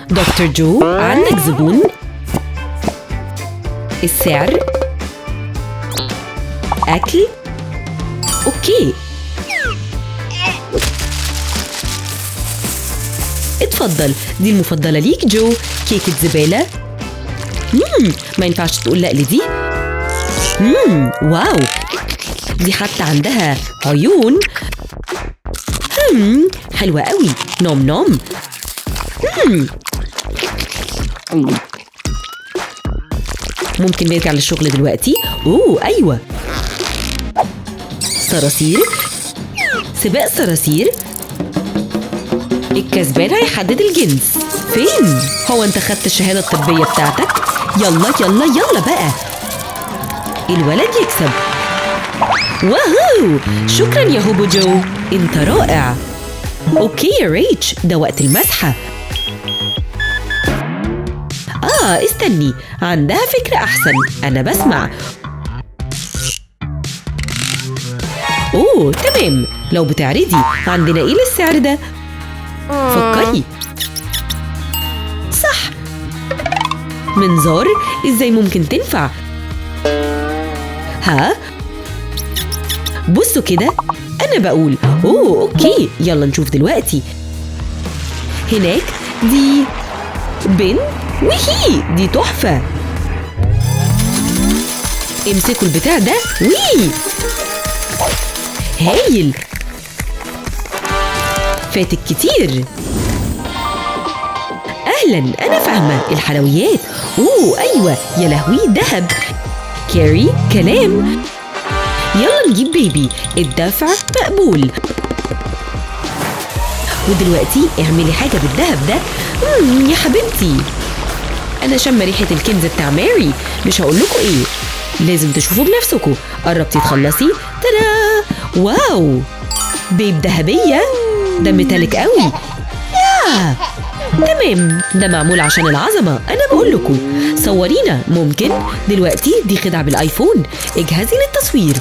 دكتور جو، عندك زبون؟ السعر؟ أكل؟ أوكي، اتفضل، دي المفضلة ليك جو، كيكة زبالة. ما ينفعش تقول لأ لدي. واو، دي حتى عندها عيون. حلوة قوي، نوم نوم. ممكن نرجع للشغل دلوقتي؟ أيوة. صراصير، سباق صراصير. الكسبان هيحدد الجنس. فين؟ هو انت خدت الشهادة الطبية بتاعتك؟ يلا يلا يلا بقى، الولد يكسب. واهو، شكرا يا هوبو جو، انت رائع. اوكي يا ريتش، ده وقت المسحة. استني، عندها فكرة أحسن، أنا بسمع. تمام، لو بتعرضي عندنا إيه للسعر ده؟ فكري. صح، منظار، إزاي ممكن تنفع؟ بصوا كده، أنا بقول أوكي، يلا نشوف دلوقتي. هناك دي بنت، وهي دي تحفة. امسكوا البتاع ده. هايل، فاتك كتير. أهلا، أنا فاهمة الحلويات. أيوة، يا لهوي، دهب. كاري، كلام. يلا نجيب بيبي، الدفع مقبول. ودلوقتي اعملي حاجة بالذهب ده. يا حبيبتي، أنا شم ريحة الكنز بتاع ماري، مش هقولكوا إيه، لازم تشوفوا بنفسكوا. قربتي تخلصي؟ تدا، واو، بيب ذهبية، ده ميتاليك قوي. تمام، ده معمول عشان العظمة، أنا بقولكوا. صورينا ممكن دلوقتي، دي خدعة بالآيفون، اجهزي للتصوير.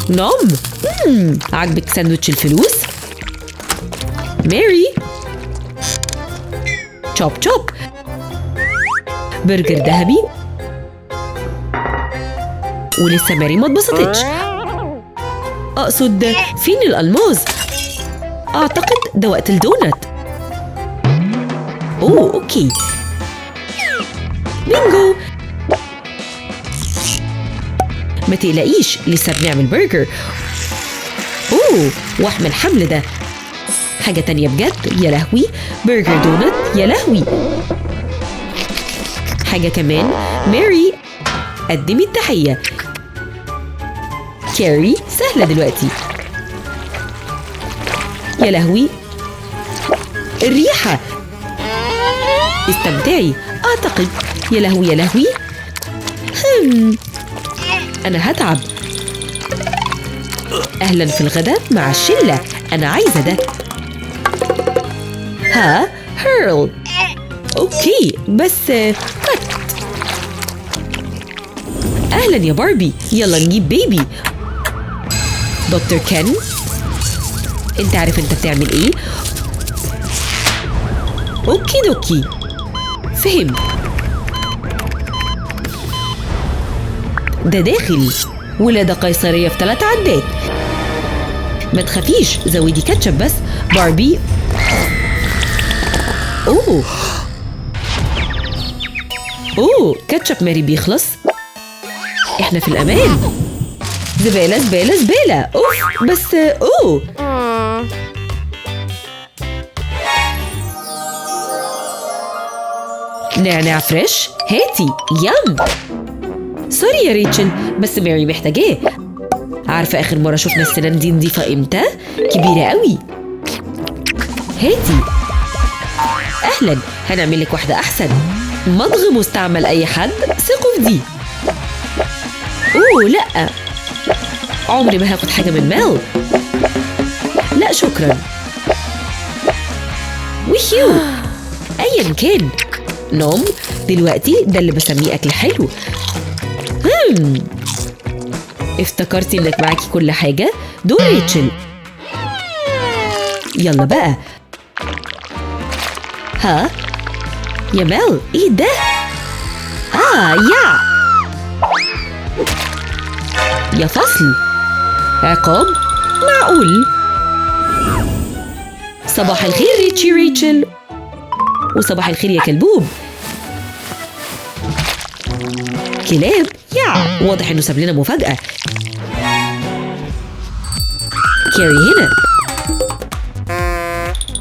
نعم. عجبك ساندوتش الفلوس؟ ماري، تشوب تشوب، برجر ذهبي. ولسه ماري ما اتبسطتش. أقصد فين الألماظ؟ أعتقد ده وقت الدونت. أوكي، بينجو. ما تقلقيش، لسه بنعمل برجر. وحم الحمل ده حاجة تانية بجد، يا لهوي. برجر دونت، يا لهوي. حاجة كمان، ماري، قدمي التحية. كاري، سهلة دلوقتي. يا لهوي، الريحة. استمتعي، أعتقد. يا لهوي يا لهوي. أنا هتعب. أهلا في الغداء مع الشلة، أنا عايزة ده. هيرل. أوكي، بس كت. أهلا يا باربي، يلا نجيب بيبي. دكتور كين، انت عارف انت بتعمل ايه؟ اوكي دوكي، فهم. ده داخل ولادة قيصرية في 3 عدات. ما تخافيش، زودي كاتشب بس. باربي. كاتشب ماري بيخلص. احنا في الامان. زبالة زبالة زبالة. بس نعناع فريش، هاتي. يم. سوري يا ريتشل، بس ماري محتاجاه. عارفة آخر مرة شفنا السنان دي نضيفة امتى؟ كبيرة قوي. هاتي. أهلا، هنعمل لك واحدة أحسن. مضغ مستعمل، أي حد ثقوا في دي. لأ، عمري ما هاخد حاجة من ميل. لا شكرا. ويو، أيا كان. نوم، دلوقتي ده اللي بسميه أكل حلو. افتكرتي إنك معاكي كل حاجة؟ دور ريتشل. يلا بقى. ها؟ يا مال، ايه ده؟ يا فصل، عقاب؟ معقول. صباح الخير ريتشل. وصباح الخير يا كلبوب. كلاب؟ واضح انه ساب لنا مفاجأة. كاري هنا.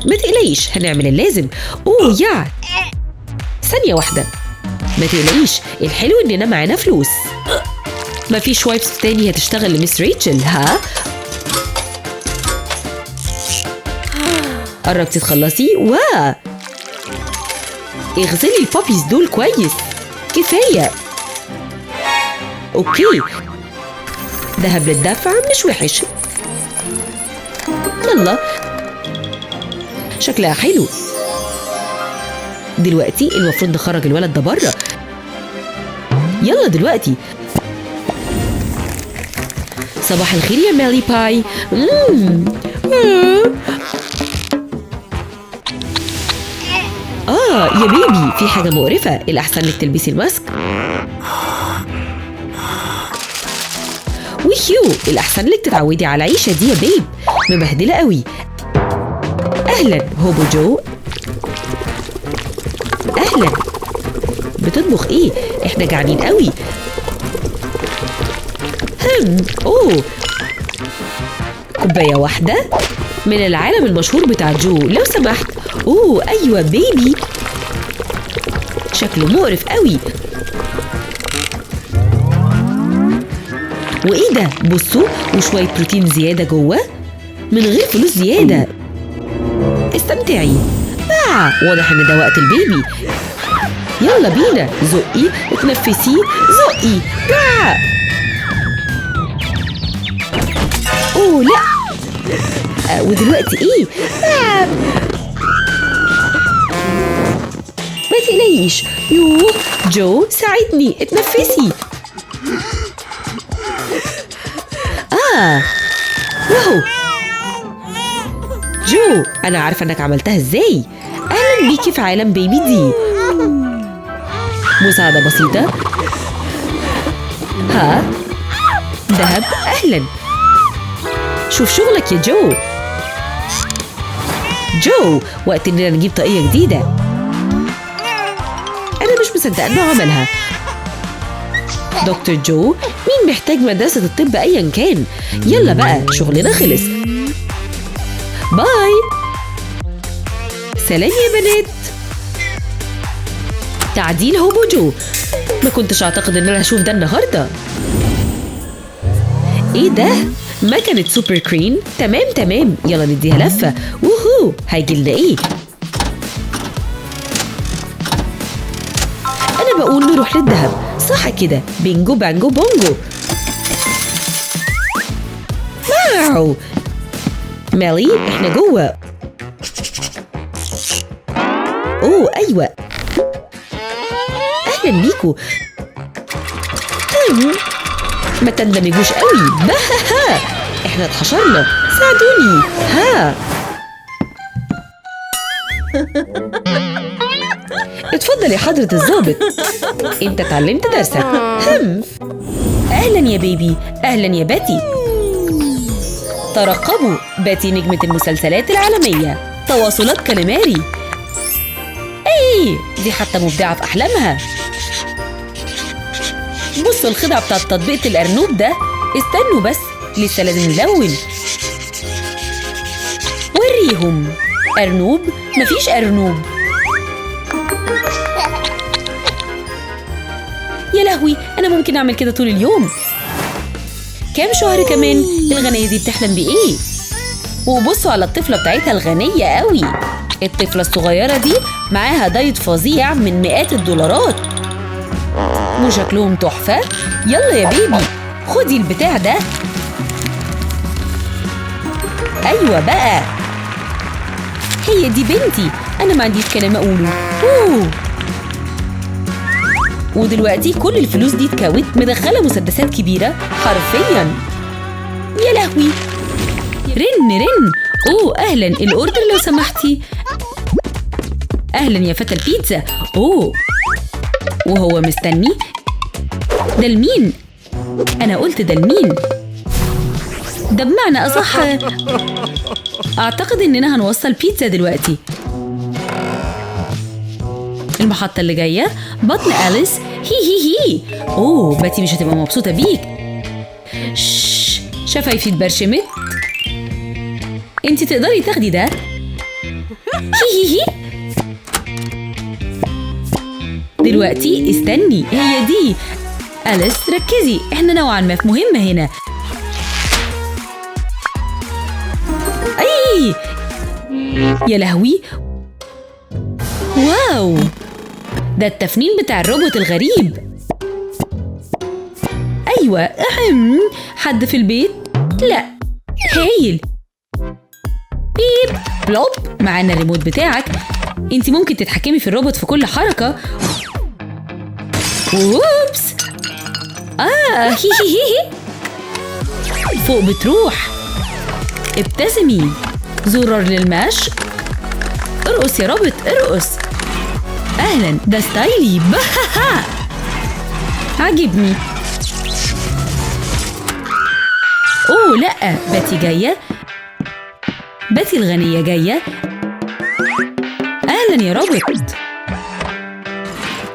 ما تقلقيش، هنعمل اللازم. ثانية واحدة. ما تقلقيش، الحلو اننا معانا فلوس. ما فيش وايبس تاني هتشتغل لميس ريتشل، ها؟ قربتي تخلصي؟ اغسلي البابيز دول كويس. كفاية. اوكي، دهب للدفع مش وحش. يلا، شكلها حلو. دلوقتي المفروض نخرج الولد ده بره. يلا دلوقتي. صباح الخير يا مالي باي. يا بيبي، في حاجة مقرفة. الأحسن لك تلبسي الماسك. ويو، الأحسن لك تتعودي على العيشة دي يا بيب، مبهدلة قوي. أهلا هوبو جو. أهلا. بتطبخ إيه؟ إحنا جعانين قوي. كوباية واحدة من العالم المشهور بتاع جو لو سمحت. أيوة بيبي، شكله مقرف قوي. وإيه ده؟ بصوا، وشوية بروتين زيادة جوه من غير فلوس زيادة. استمتعي. واضح إن ده وقت البيبي. يلا بينا، زقي، اتنفسي، زقي. لا. ودلوقتي ايه؟ ما تقلقيش. جو ساعدني، اتنفسي. واو جو، انا عارفه انك عملتها ازاي. اهلا بيكي في عالم بيبي دي. مساعده بسيطه. دهب، اهلا. شوف شغلك يا جو. وقت اننا نجيب طاقية جديدة. انا مش مصدقه انه عملها. دكتور جو، مين محتاج مدرسة الطب ايا كان؟ يلا بقى، شغلنا خلص. باي. سلام يا بنات. تعديل هوبو جو. ما كنتش اعتقد ان انا هشوف ده النهارده. ايه ده؟ مكنة سوبر كرين. تمام، يلا نديها لفة. هيجيلنا ايه؟ انا بقول نروح للدهب، صح كده؟ بينجو بانجو بونجو. مالي، احنا جوه. ايوه، اهلا بيكو. ما تندمجوش قوي. احنا اتحشرنا، ساعدوني. اتفضل يا حضرة الضابط، انت اتعلمت درسك. اهلا يا بيبي. اهلا يا باتي. ترقبوا، باتي نجمة المسلسلات العالمية، تواصلات كاليماري. دي حتى مبدعة في احلامها. بصوا الخدعة بتاعت تطبيقة الأرنوب ده. استنوا بس، لسه لازم نلون. وريهم. أرنوب؟ مفيش أرنوب. يا لهوي، أنا ممكن أعمل كده طول اليوم. كام شهر كمان؟ الغنية دي بتحلم بإيه؟ وبصوا على الطفلة بتاعتها الغنية قوي. الطفلة الصغيرة دي معاها دايت فظيع من مئات الدولارات، وشكلهم تحفة. يلا يا بيبي، خدي البتاع ده. أيوة بقى، هي دي بنتي. أنا ما عنديش كلام أقوله. ودلوقتي كل الفلوس دي اتكوت، مدخلة مسدسات كبيرة حرفيا. يا لهوي، رن. أهلا، الأوردر لو سمحتي. أهلا يا فتى البيتزا. أوه، وهو مستني. ده لمين؟ أنا قلت ده لمين؟ ده بمعنى أصح أعتقد إننا هنوصل بيتزا دلوقتي. المحطة اللي جاية بطن أليس. هي أوه، باتي مش هتبقى مبسوطة بيك. شفايفي اتبرشمت. انتي تقدري تاخدي ده. هي دلوقتي استني، هي دي. أليس ركزي، احنا نوعا ما في مهمة هنا. اي يا لهوي، واو، ده التفنين بتاع الروبوت الغريب. ايوه، حد في البيت؟ لا، هايل. بيب بلوب، معانا الريموت بتاعك. انت ممكن تتحكمي في الروبوت في كل حركة. ووبس. هي فوق بتروح. ابتسمي. زرار للمشي. ارقص يا روبوت، ارقص. اهلا، ده ستايلي. عجبني. اوه لا، باتي جاية. باتي الغنية جاية. اهلا يا روبوت.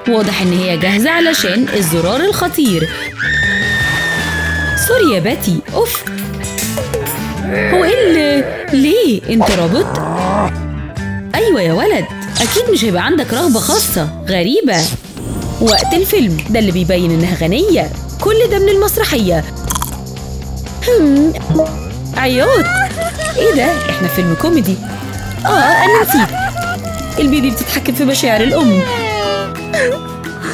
واضح ان هي جاهزة علشان الزرار الخطير. سوري يا باتي. اوف، هو ايه ليه انت روبوت؟ ايوه يا ولد، اكيد مش هيبقى عندك رغبة خاصة. غريبة. وقت الفيلم ده اللي بيبين انها غنية. كل ده من المسرحية. عياط. ايه ده؟ احنا فيلم كوميدي. انا نسيت. البيبي بتتحكم في مشاعر الام.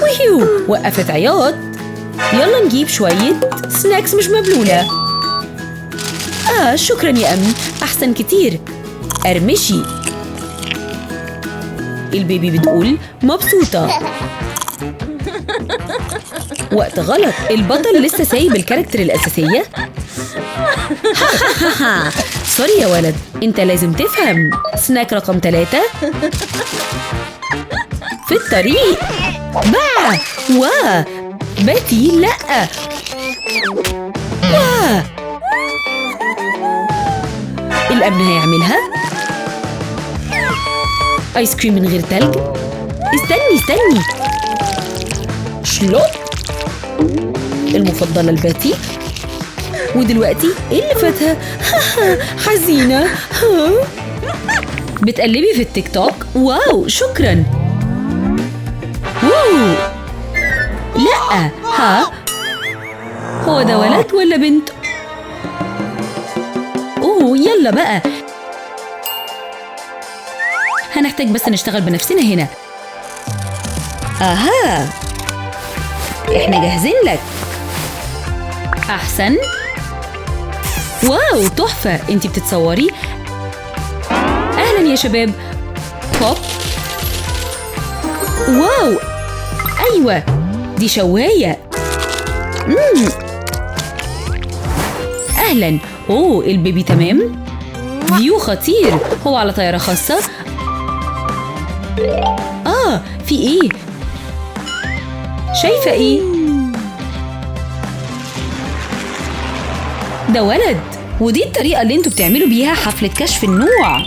ويو، وقفت عياط. يلا نجيب شوية سناكس مش مبلولة. شكرا يا أمي، أحسن كتير. أرمشي. البيبي بتقول مبسوطة. وقت غلط، البطل لسه سايب الكاركتر الأساسية. سوري يا ولد، انت لازم تفهم. سناك رقم 3 في الطريق. باتي لأ. الأمن هيعملها. آيس كريم من غير تلج. استني. شلوب المفضلة لباتي. ودلوقتي ايه اللي فاتها؟ حزينة. بتقلبي في التيك توك. واو، شكرا. واو، لا. هو ده ولد ولا بنت؟ اوه، يلا بقى، هنحتاج بس نشتغل بنفسنا هنا. احنا جاهزين لك. احسن. واو، تحفة. انتي بتتصوري؟ اهلا يا شباب. بوب. واو، ايوه، دي شواية. اهلا. اوه، البيبي تمام. فيو خطير. هو على طيارة خاصة. في ايه؟ شايفة ايه؟ ده ولد. ودي الطريقة اللي انتوا بتعملوا بيها حفلة كشف النوع.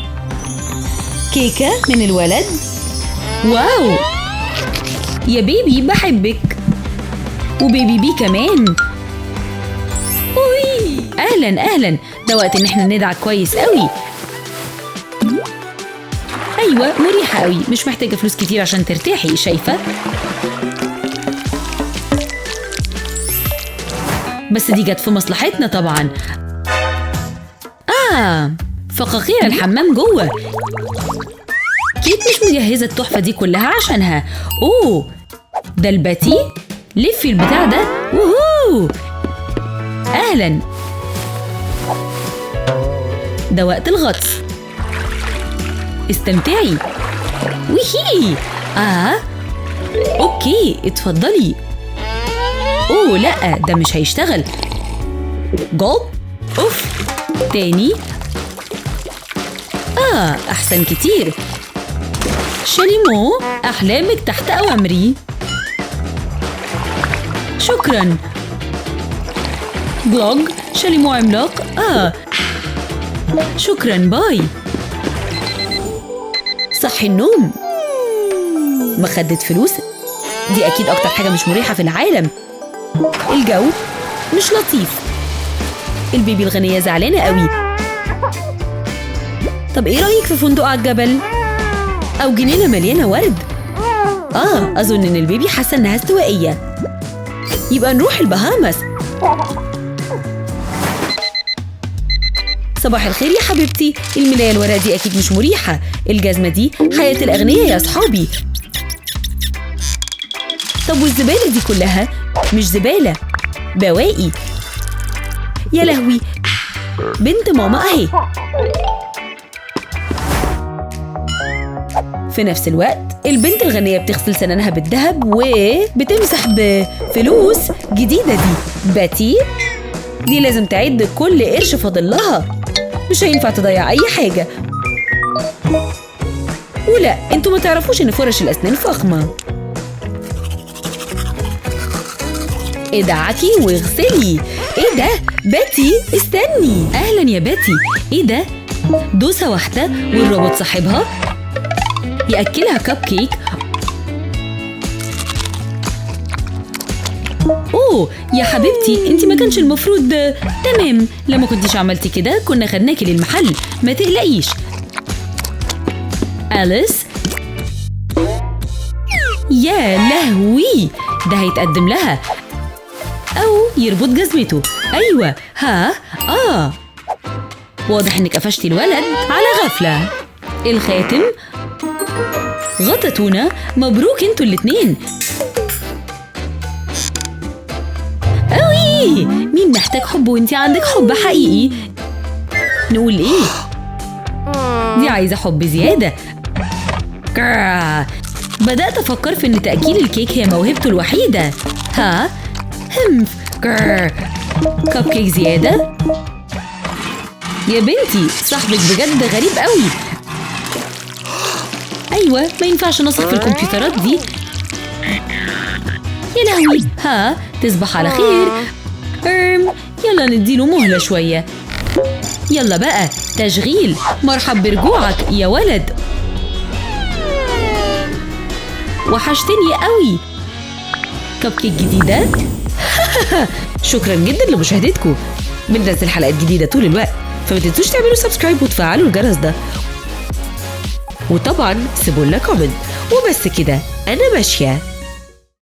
كيكة من الولد. واو يا بيبي، بحبك. وبيبي بي كمان. اوي، اهلا. ده وقت ان احنا ندعك كويس قوي. ايوه، مريحة قوي، مش محتاجة فلوس كتير عشان ترتاحي. شايفة؟ بس دي جت في مصلحتنا طبعا. فقاقيع الحمام جوه. كيت مش مجهزة التحفة دي كلها عشانها. اوه، ده الباتي. لفي البتاع ده. ووهو، اهلا. ده وقت الغطس. استمتعي. ويهي. اوكي، اتفضلي. اوه لا، ده مش هيشتغل. جولب. اوف، تاني. احسن كتير. شاليمو، أحلامك تحت أوامري. شكراً. بلوج شاليمو عملاق. شكراً، باي. صحي النوم. مخدة فلوس، دي أكيد أكتر حاجة مش مريحة في العالم. الجو مش لطيف. البيبي الغنية زعلانة قوي. طب إيه رأيك في فندق على الجبل؟ أو جنينة مليانة ورد؟ أظن إن البيبي حاسة إنها استوائية. يبقى نروح البهامس. صباح الخير يا حبيبتي. الملاية الورق دي أكيد مش مريحة. الجزمة دي حياة الأغنياء يا أصحابي. طب والزبالة دي كلها؟ مش زبالة، بواقي. يا لهوي، بنت ماما أهي. في نفس الوقت البنت الغنية بتغسل سنانها بالذهب وبتمسح بفلوس جديدة. دي باتي، دي لازم تعد كل قرش فاضل لها. مش هينفع تضيع أي حاجة. ولا انتوا ما تعرفوش ان فرش الأسنان فخمة. ادعكي واغسلي. ايه ده؟ باتي استني. اهلا يا باتي. ايه ده؟ دوسة واحدة والروبوت صاحبها يأكلها كب كيك. اوه يا حبيبتي، انتي ما كانش المفروض. تمام، لما كنتيش عملتي كده كنا خدناكي للمحل، ما تقلقيش. أليس، يا لهوي، ده هيتقدم لها أو يربط جزمته. أيوة، واضح إنك قفشتي الولد على غفلة. الخاتم، غطتونا. مبروك انتوا الاتنين. أوي، مين محتاج حب وانتي عندك حب حقيقي؟ نقول إيه؟ دي عايزة حب زيادة. بدأت أفكر في إن تأكيل الكيك هي موهبته الوحيدة. كب كيك زيادة. يا بنتي، صاحبك بجد غريب قوي. أيوة، ما ينفعش نثق في الكمبيوترات دي. يا لهوي، تصبح على خير. يلا نديله مهلة شوية. يلا بقى تشغيل. مرحب برجوعك يا ولد، وحشتني قوي. كب كيك جديدة. شكرا جدا لمشاهدتكم. بننزل حلقات جديدة طول الوقت، فما تنسوش تعملوا سبسكرايب وتفعلوا الجرس ده، وطبعا سيبوا لنا كومنت. وبس كده، أنا ماشية.